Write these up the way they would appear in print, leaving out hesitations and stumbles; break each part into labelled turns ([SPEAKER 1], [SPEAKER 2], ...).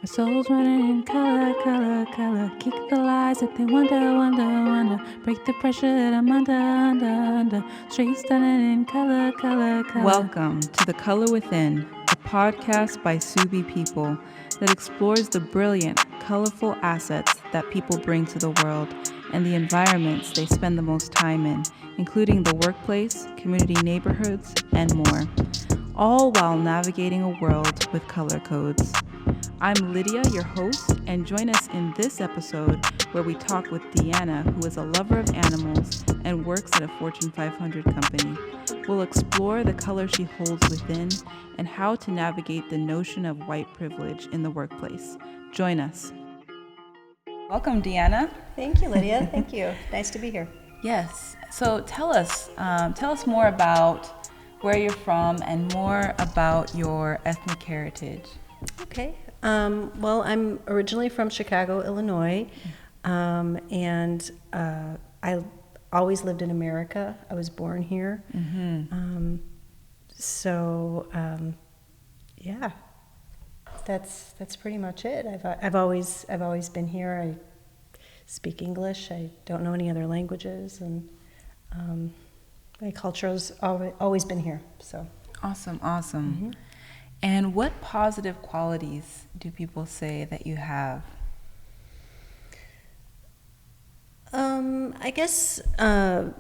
[SPEAKER 1] My soul's running in color, color, color. Kick the lies that they wonder. Break the pressure that I'm under. Straight stunning in color, color, color.
[SPEAKER 2] Welcome to The Color Within, a podcast by SuubiPeople that explores the brilliant, colorful assets that people bring to the world and the environments they spend the most time in, including the workplace, community neighborhoods, and more, all while navigating a world with color codes. I'm Lydia, your host, and join us in this episode where we talk with DeAnna, who is a lover of animals and works at a Fortune 500 company. We'll explore the color she holds within and how to navigate the notion of white privilege in the workplace. Join us. Welcome, DeAnna.
[SPEAKER 3] Thank you, Lydia. Thank you. Nice to be here.
[SPEAKER 2] Yes. So tell us more about where you're from and more about your ethnic heritage.
[SPEAKER 3] Okay. Well, I'm originally from Chicago, Illinois, and I always lived in America. I was born here. Mm-hmm. Yeah, that's pretty much it. I've always been here. I speak English. I don't know any other languages, and my culture's always been here. So
[SPEAKER 2] awesome.
[SPEAKER 3] Mm-hmm.
[SPEAKER 2] And what positive qualities do people say that you have?
[SPEAKER 3] I guess a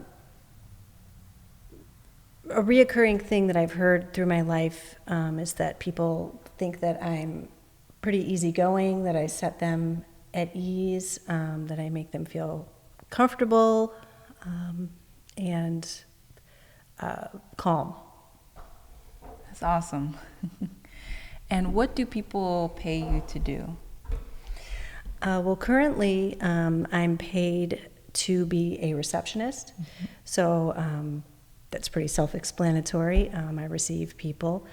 [SPEAKER 3] reoccurring thing that I've heard through my life is that people think that I'm pretty easygoing, that I set them at ease, that I make them feel comfortable and calm.
[SPEAKER 2] That's awesome. And what do people pay you to do?
[SPEAKER 3] Well, currently I'm paid to be a receptionist. Mm-hmm. So that's pretty self-explanatory. I receive people.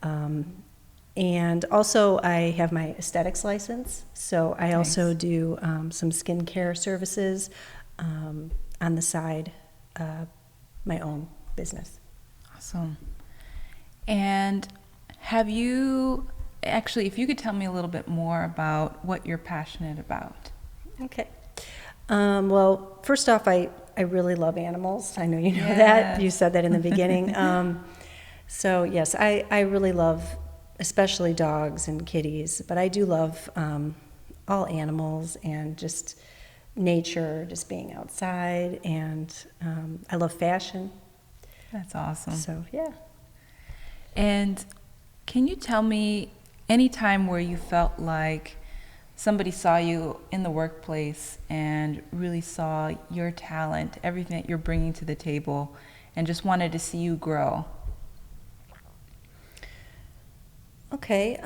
[SPEAKER 3] And also I have my aesthetics license. So I also do some skincare services on the side, my own business.
[SPEAKER 2] Awesome. And have you, actually, if you could tell me a little bit more about what you're passionate about.
[SPEAKER 3] Okay. Well, first off, I really love animals. I know you know that. You said that in the beginning. So yes, I really love, especially dogs and kitties, but I do love all animals and just nature, just being outside, and I love fashion.
[SPEAKER 2] That's awesome.
[SPEAKER 3] So, yeah.
[SPEAKER 2] And can you tell me any time where you felt like somebody saw you in the workplace and really saw your talent, everything that you're bringing to the table, and just wanted to see you grow?
[SPEAKER 3] Okay.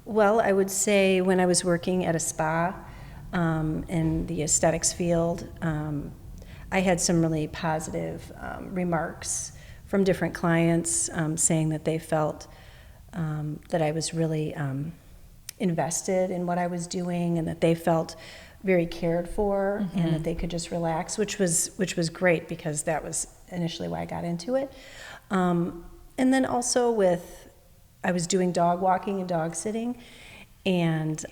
[SPEAKER 3] Well, I would say when I was working at a spa in the aesthetics field, I had some really positive remarks from different clients saying that they felt that I was really invested in what I was doing, and that they felt very cared for, mm-hmm. and that they could just relax, which was great, because that was initially why I got into it. And then also I was doing dog walking and dog sitting, and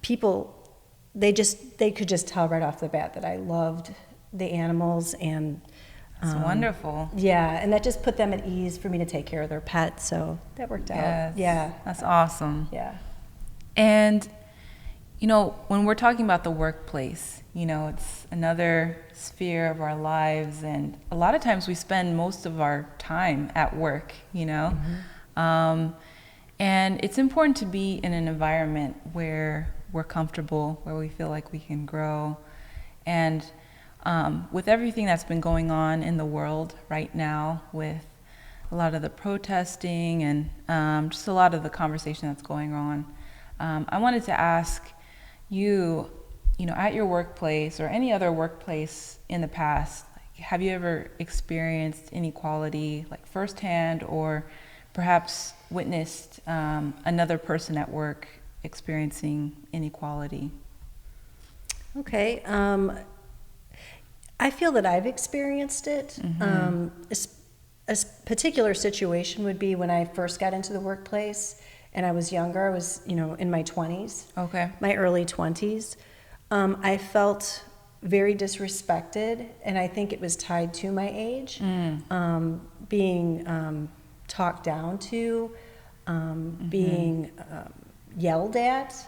[SPEAKER 3] people, they could just tell right off the bat that I loved the animals, and
[SPEAKER 2] that's wonderful.
[SPEAKER 3] Yeah, and that just put them at ease for me to take care of their pet, so that worked out. Yeah.
[SPEAKER 2] That's awesome.
[SPEAKER 3] Yeah.
[SPEAKER 2] And, when we're talking about the workplace, it's another sphere of our lives, and a lot of times we spend most of our time at work, Mm-hmm. And it's important to be in an environment where we're comfortable, where we feel like we can grow. And with everything that's been going on in the world right now, with a lot of the protesting and just a lot of the conversation that's going on, I wanted to ask you, at your workplace or any other workplace in the past, have you ever experienced inequality, like firsthand, or perhaps witnessed another person at work experiencing inequality?
[SPEAKER 3] Okay. I feel that I've experienced it. Mm-hmm. A particular situation would be when I first got into the workplace, and I was younger, I was, in my 20s,
[SPEAKER 2] Okay.
[SPEAKER 3] my early 20s, I felt very disrespected, and I think it was tied to my age, being talked down to, being yelled at.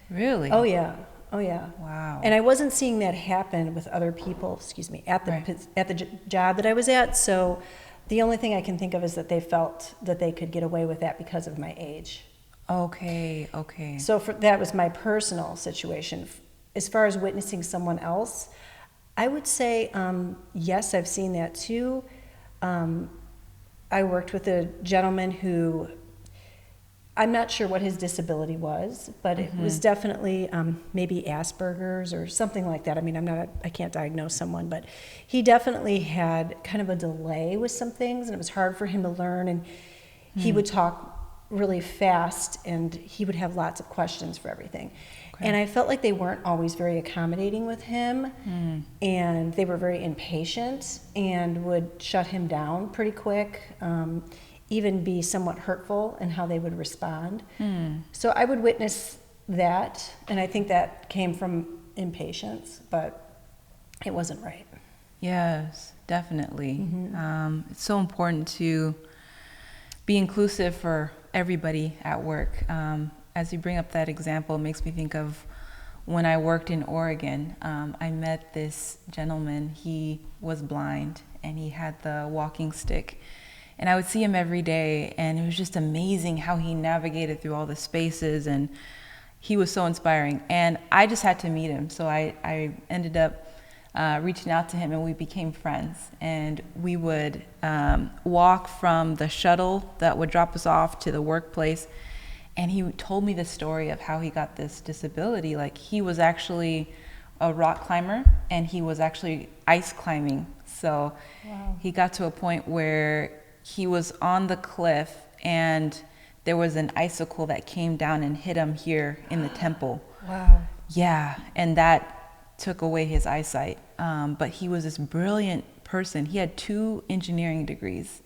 [SPEAKER 2] Really?
[SPEAKER 3] Oh yeah, oh yeah.
[SPEAKER 2] Wow.
[SPEAKER 3] And I wasn't seeing that happen with other people, at the
[SPEAKER 2] Right.
[SPEAKER 3] at the job that I was at. So the only thing I can think of is that they felt that they could get away with that because of my age.
[SPEAKER 2] Okay. Okay.
[SPEAKER 3] So that was my personal situation. As far as witnessing someone else, I would say yes, I've seen that too. I worked with a gentleman who, I'm not sure what his disability was, but it was definitely maybe Asperger's or something like that. I mean, I can't diagnose someone, but he definitely had kind of a delay with some things, and it was hard for him to learn, and he would talk really fast, and he would have lots of questions for everything. Okay. And I felt like they weren't always very accommodating with him, and they were very impatient and would shut him down pretty quick. Even be somewhat hurtful in how they would respond. So I would witness that, and I think that came from impatience, but it wasn't right.
[SPEAKER 2] Yes, definitely. It's so important to be inclusive for everybody at work. As you bring up that example, it makes me think of when I worked in Oregon. I met this gentleman. He was blind, and he had the walking stick. And I would see him every day, and it was just amazing how he navigated through all the spaces, and he was so inspiring. And I just had to meet him, so I ended up reaching out to him, and we became friends. And we would walk from the shuttle that would drop us off to the workplace, and he told me the story of how he got this disability. Like, he was actually a rock climber, and he was actually ice climbing. So he got to a point where he was on the cliff, and there was an icicle that came down and hit him here in the temple.
[SPEAKER 3] Wow.
[SPEAKER 2] Yeah, and that took away his eyesight. But he was this brilliant person. He had 2 engineering degrees.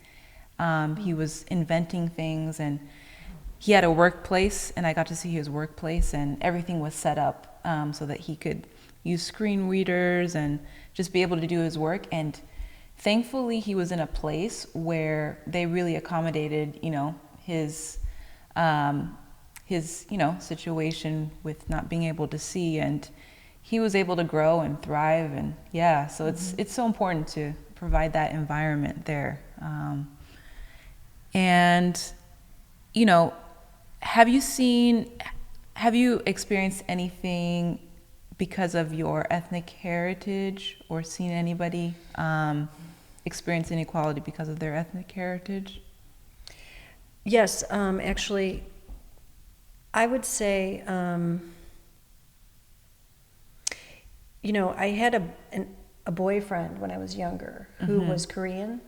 [SPEAKER 2] He was inventing things, and he had a workplace, and I got to see his workplace, and everything was set up so that he could use screen readers and just be able to do his work. And thankfully, he was in a place where they really accommodated, his situation with not being able to see, and he was able to grow and thrive. And yeah, so it's so important to provide that environment there. And have you experienced anything because of your ethnic heritage, or seen anybody experience inequality because of their ethnic heritage?
[SPEAKER 3] Yes, actually, I would say, I had a boyfriend when I was younger who was Korean,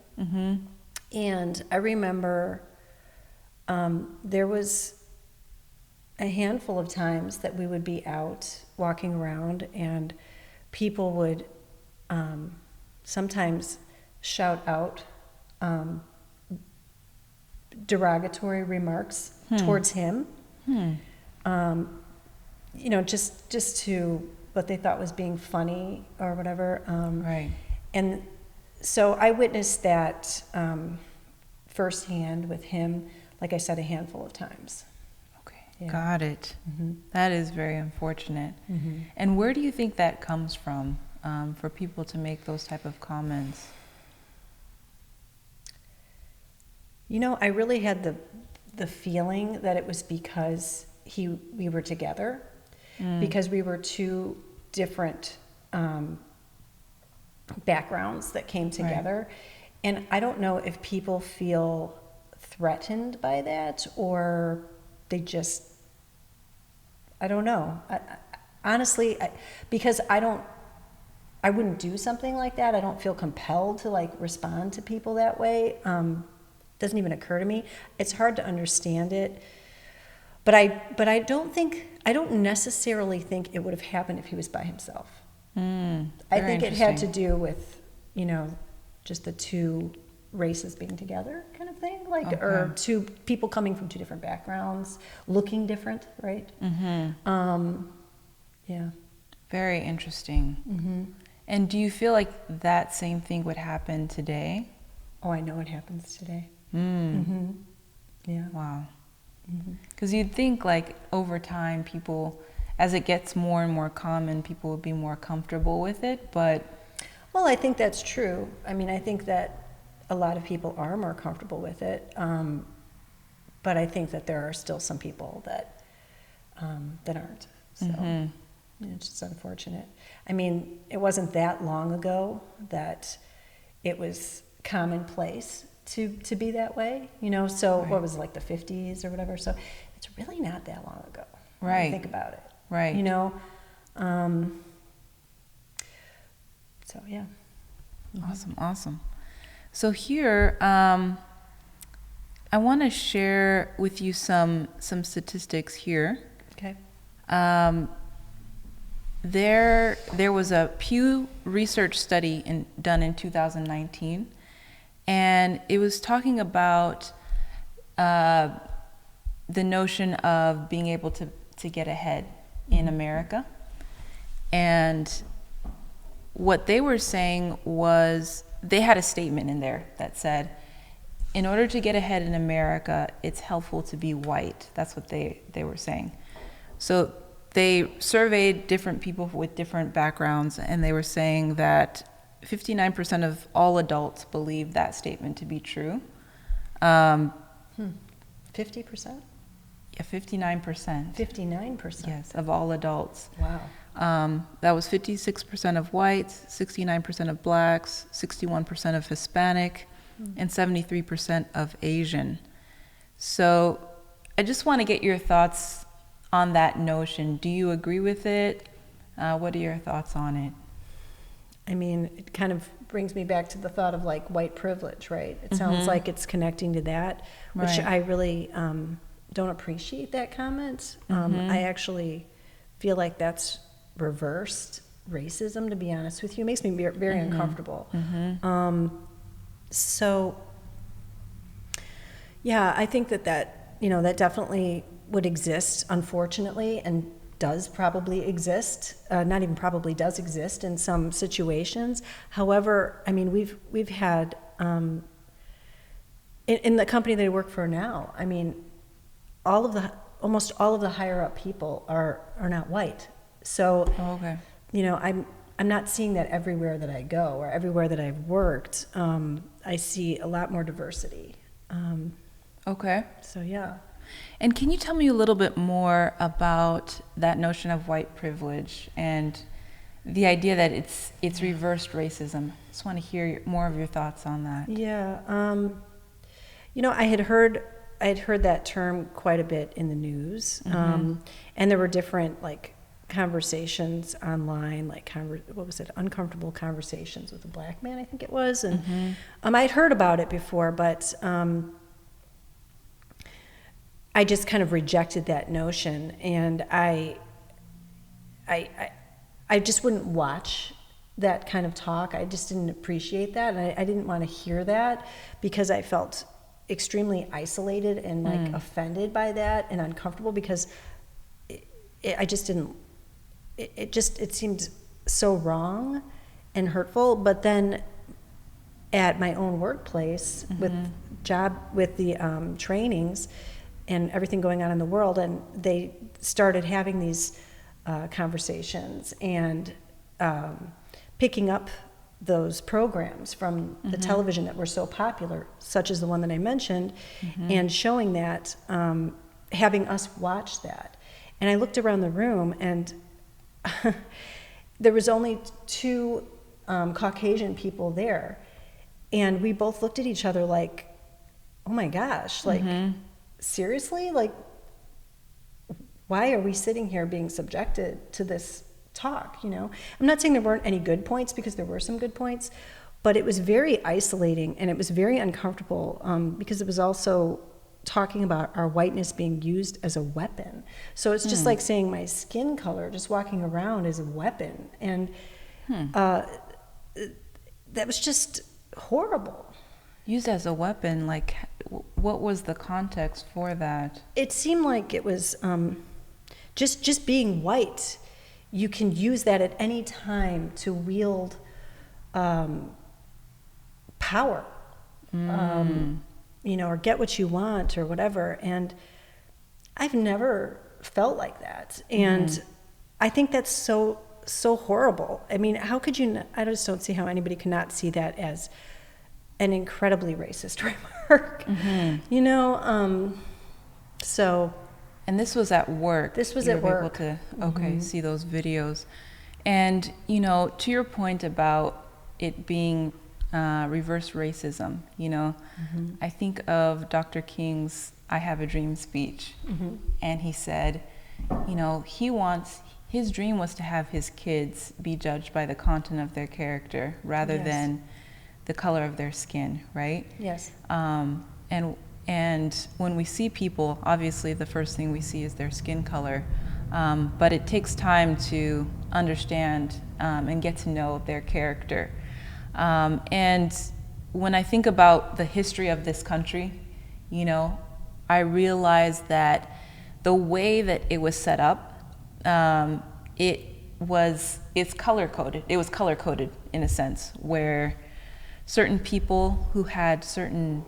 [SPEAKER 3] and I remember there was a handful of times that we would be out walking around, and people would sometimes shout out derogatory remarks towards him, just to what they thought was being funny or whatever.
[SPEAKER 2] Right.
[SPEAKER 3] And so I witnessed that firsthand with him, like I said, a handful of times.
[SPEAKER 2] Okay,
[SPEAKER 3] Yeah.
[SPEAKER 2] Got it. That is very unfortunate. And where do you think that comes from, for people to make those type of comments?
[SPEAKER 3] I really had the feeling that it was because we were together, because we were 2 different backgrounds that came together. Right. And I don't know if people feel threatened by that, or they just, I don't know. Honestly, because I wouldn't do something like that. I don't feel compelled to respond to people that way. Doesn't even occur to me. It's hard to understand it, but I don't necessarily think it would have happened if he was by himself. I think it had to do with just the 2 races being together kind of thing, like, or two people coming from two different backgrounds, looking different, right? Yeah.
[SPEAKER 2] Very interesting. And do you feel like that same thing would happen today?
[SPEAKER 3] Oh, I know it happens today. Yeah.
[SPEAKER 2] Wow. Because you'd think like over time people, as it gets more and more common, people would be more comfortable with it, but...
[SPEAKER 3] Well, I think that's true. I mean, I think that a lot of people are more comfortable with it, but I think that there are still some people that aren't. So it's just unfortunate. I mean, it wasn't that long ago that it was commonplace to be that way, you know. So what was it, like the 50s or whatever? So it's really not that long ago. When you think about it.
[SPEAKER 2] Right.
[SPEAKER 3] You know. So yeah.
[SPEAKER 2] Awesome. So here, I want to share with you some statistics here.
[SPEAKER 3] Okay.
[SPEAKER 2] There was a Pew Research study done in 2019, and it was talking about the notion of being able to get ahead in America. And what they were saying was, they had a statement in there that said, in order to get ahead in America, it's helpful to be white. That's what they were saying. So they surveyed different people with different backgrounds, and they were saying that 59% of all adults believe that statement to be true.
[SPEAKER 3] 50%?
[SPEAKER 2] Yeah, 59%.
[SPEAKER 3] 59%?
[SPEAKER 2] Yes, of all adults.
[SPEAKER 3] Wow.
[SPEAKER 2] That was 56% of whites, 69% of blacks, 61% of Hispanic, and 73% of Asian. So I just want to get your thoughts on that notion. Do you agree with it? What are your thoughts on it?
[SPEAKER 3] I mean, it kind of brings me back to the thought of like white privilege, right? It sounds like it's connecting to that, which I really don't appreciate that comment. I actually feel like that's reversed racism, to be honest with you. It makes me very uncomfortable. So yeah, I think that you know, that definitely would exist, unfortunately, and does probably exist, not even probably does exist in some situations. However, I mean, we've had in the company that I work for now, I mean, almost all of the higher up people are not white. So, you know, I'm not seeing that everywhere that I go or everywhere that I've worked. I see a lot more diversity. So yeah.
[SPEAKER 2] And can you tell me a little bit more about that notion of white privilege and the idea that it's reversed racism? I just want to hear more of your thoughts on that.
[SPEAKER 3] Yeah. You know, I had heard that term quite a bit in the news, and there were different like conversations online, like what was it, uncomfortable conversations with a black man, I think it was, and I'd heard about it before, but I just kind of rejected that notion, and I just wouldn't watch that kind of talk. I just didn't appreciate that, and I didn't want to hear that because I felt extremely isolated and like offended by that and uncomfortable because I just didn't. It seemed so wrong and hurtful. But then at my own workplace with the trainings and everything going on in the world, and they started having these conversations and picking up those programs from the television that were so popular, such as the one that I mentioned, and showing that, having us watch that. And I looked around the room, and there was only two Caucasian people there, and we both looked at each other like, oh my gosh, like, seriously? Like, why are we sitting here being subjected to this talk, you know? I'm not saying there weren't any good points, because there were some good points, but it was very isolating, and it was very uncomfortable, because it was also talking about our whiteness being used as a weapon. So it's just like saying my skin color, just walking around, is a weapon. And that was just horrible,
[SPEAKER 2] Used as a weapon, like, what was the context for that?
[SPEAKER 3] It seemed like it was just being white. You can use that at any time to wield power, or get what you want or whatever. And I've never felt like that. And I think that's so horrible. I mean, how could you I just don't see how anybody could not see that as an incredibly racist remark. So.
[SPEAKER 2] And this was at work.
[SPEAKER 3] This was
[SPEAKER 2] you
[SPEAKER 3] at
[SPEAKER 2] were
[SPEAKER 3] work.
[SPEAKER 2] Able to see those videos. And to your point about it being reverse racism, I think of Dr. King's I Have a Dream speech. And he said, his dream was to have his kids be judged by the content of their character rather than the color of their skin, right?
[SPEAKER 3] Yes.
[SPEAKER 2] And when we see people, obviously the first thing we see is their skin color, but it takes time to understand and get to know their character. And when I think about the history of this country, I realize that the way that it was set up, it's color coded. It was color coded in a sense, where certain people who had certain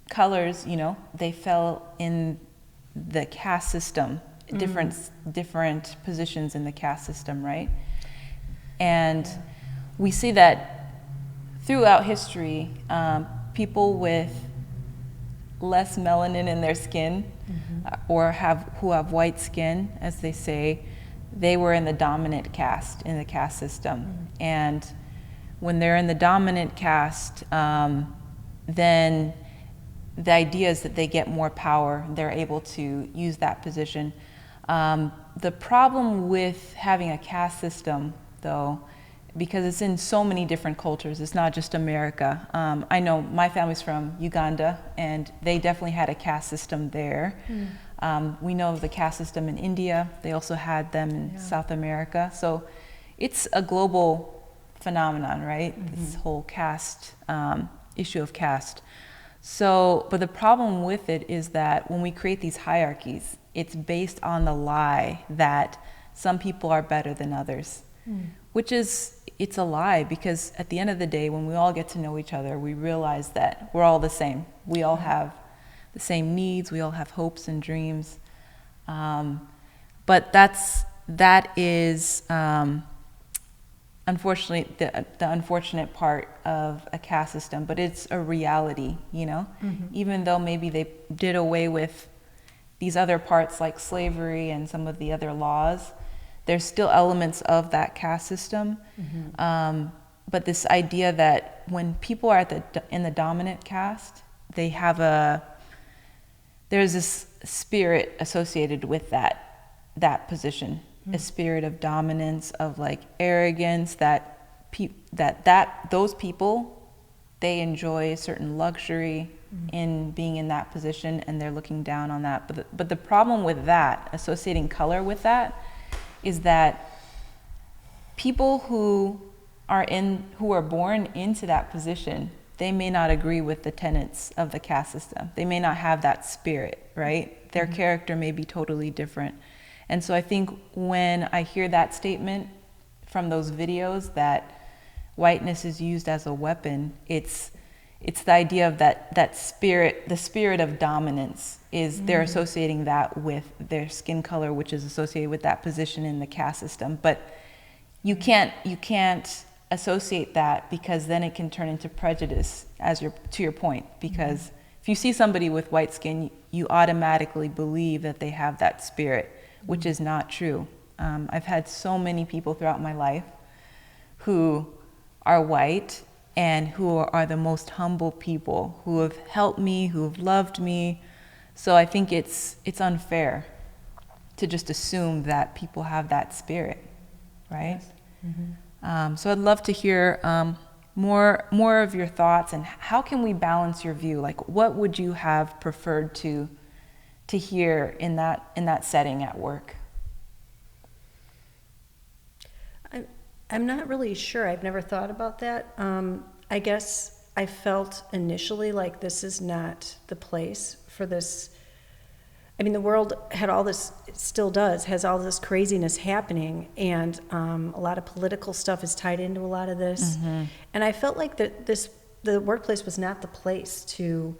[SPEAKER 2] colors, they fell in the caste system, different positions in the caste system, right? And we see that throughout history, people with less melanin in their skin, or who have white skin, as they say, they were in the dominant caste in the caste system. And when they're in the dominant caste, then the idea is that they get more power, they're able to use that position. The problem with having a caste system, though, because it's in so many different cultures, it's not just America. I know my family's from Uganda, and they definitely had a caste system there. We know of the caste system in India. They also had them in South America. So it's a global phenomenon, right? This whole caste, issue of caste. So, but the problem with it is that when we create these hierarchies, it's based on the lie that some people are better than others, which is, it's a lie, because at the end of the day, when we all get to know each other, we realize that we're all the same. We all have the same needs. We all have hopes and dreams. But that is unfortunately the unfortunate part of a caste system, but it's a reality, even though maybe they did away with these other parts like slavery and some of the other laws, there's still elements of that caste system. But this idea that when people are in the dominant caste, there's this spirit associated with that position, a spirit of dominance, of like arrogance, that those people, they enjoy a certain luxury in being in that position, and they're looking down on that. But the problem with that, associating color with that, is that people who are born into that position, they may not agree with the tenets of the caste system. They may not have that spirit, right? Their character may be totally different. And so I think when I hear that statement from those videos that whiteness is used as a weapon, it's the idea of that spirit, the spirit of dominance, is they're associating that with their skin color, which is associated with that position in the caste system. But you can't associate that, because then it can turn into prejudice, to your point, because if you see somebody with white skin, you automatically believe that they have that spirit, which is not true. I've had so many people throughout my life who are white and who are the most humble people, who have helped me, who have loved me. So I think it's unfair to just assume that people have that spirit, right? So I'd love to hear more of your thoughts, and how can we balance your view? Like, what would you have preferred to hear in that setting at work?
[SPEAKER 3] I'm not really sure. I've never thought about that. I guess I felt initially like this is not the place for this. I mean, the world had all this, it still does, has all this craziness happening, and a lot of political stuff is tied into a lot of this. And I felt like the workplace was not the place to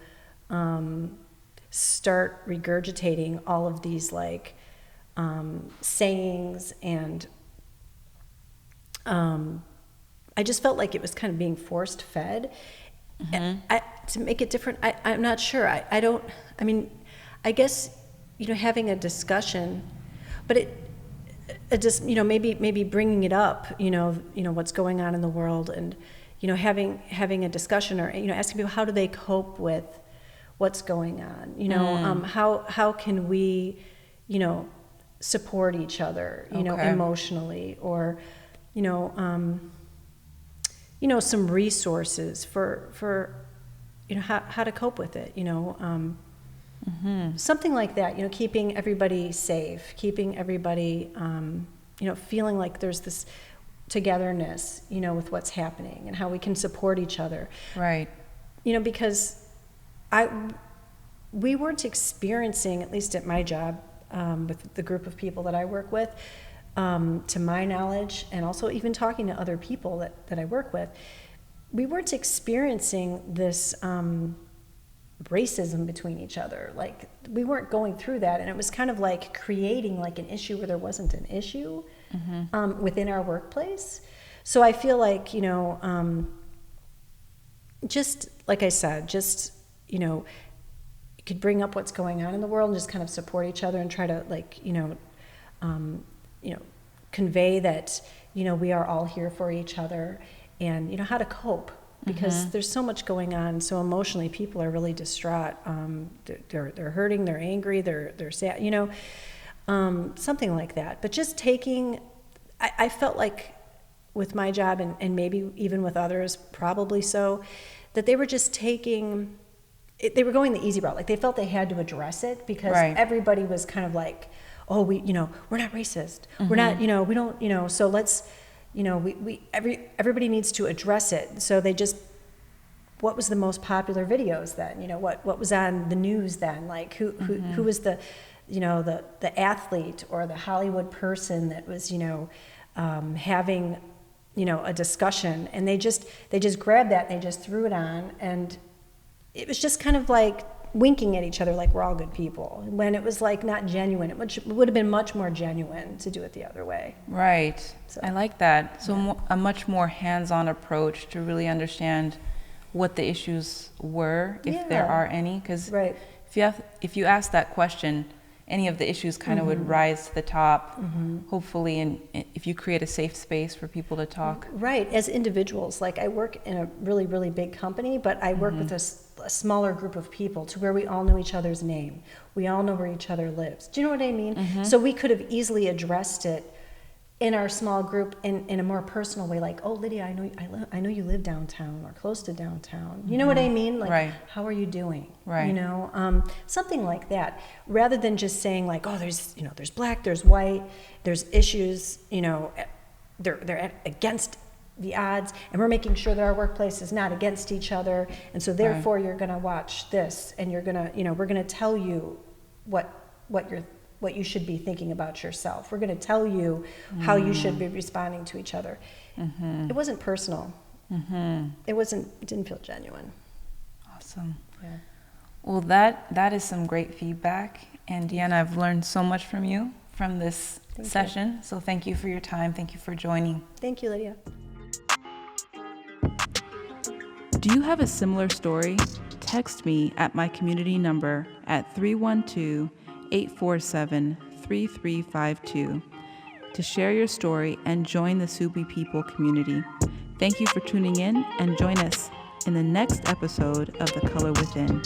[SPEAKER 3] start regurgitating all of these like sayings, and I just felt like it was kind of being forced fed. And to make it different, I'm not sure. I guess, having a discussion, but it just, maybe bringing it up, what's going on in the world, and, having a discussion, or, asking people, how do they cope with what's going on? How can we, support each other, emotionally, or, some resources for how to cope with it, something like that, keeping everybody safe, keeping everybody, feeling like there's this togetherness, with what's happening, and how we can support each other.
[SPEAKER 2] Right.
[SPEAKER 3] Because we weren't experiencing, at least at my job, with the group of people that I work with, to my knowledge, and also even talking to other people that I work with, we weren't experiencing this racism between each other. Like, we weren't going through that, and it was kind of like creating like an issue where there wasn't an issue within our workplace. So I feel like, just like I said, you could bring up what's going on in the world and just kind of support each other, and try to like, convey that, we are all here for each other, and, how to cope, because there's so much going on. So emotionally, people are really distraught. They're hurting, they're angry, they're sad, something like that. But just taking, I felt like with my job, and maybe even with others, probably so, that they were just taking, they were going the easy route. Like, they felt they had to address it, because everybody was kind of like, oh, we're not racist. We're not, we don't, so let's, everybody needs to address it. So they just, what was the most popular videos then? What was on the news then? Like, who was the, the athlete or the Hollywood person that was, having, a discussion, and they just grabbed that, and they just threw it on, and it was just kind of like winking at each other like we're all good people, when it was like not genuine. It would have been much more genuine to do it the other way.
[SPEAKER 2] Right.
[SPEAKER 3] So,
[SPEAKER 2] I like that. So a much more hands-on approach to really understand what the issues were, if there are any. Because if you ask that question, any of the issues kind of would rise to the top, hopefully, and if you create a safe space for people to talk.
[SPEAKER 3] Right. As individuals, like, I work in a really, really big company, but I work with a smaller group of people, to where we all know each other's name. We all know where each other lives. Do you know what I mean? So we could have easily addressed it in our small group in a more personal way, like, oh, Lydia, I know you live downtown or close to downtown. You know what I mean? Like, how are you doing?
[SPEAKER 2] Right.
[SPEAKER 3] Something like that, rather than just saying like, oh, there's black, there's white, there's issues, they're against the odds, and we're making sure that our workplace is not against each other, and so therefore you're going to watch this, and you're going to, we're going to tell you what you should be thinking about yourself. We're going to tell you how you should be responding to each other. It wasn't personal. It didn't feel genuine.
[SPEAKER 2] Awesome.
[SPEAKER 3] Yeah.
[SPEAKER 2] Well, that is some great feedback, and DeAnna, I've learned so much from you from this session. So thank you for your time. Thank you for joining.
[SPEAKER 3] Thank you, Lydia.
[SPEAKER 1] Do you have a similar story? Text me at my community number at 312-847-3352 to share your story and join the SuubiPeople community. Thank you for tuning in, and join us in the next episode of The Color Within.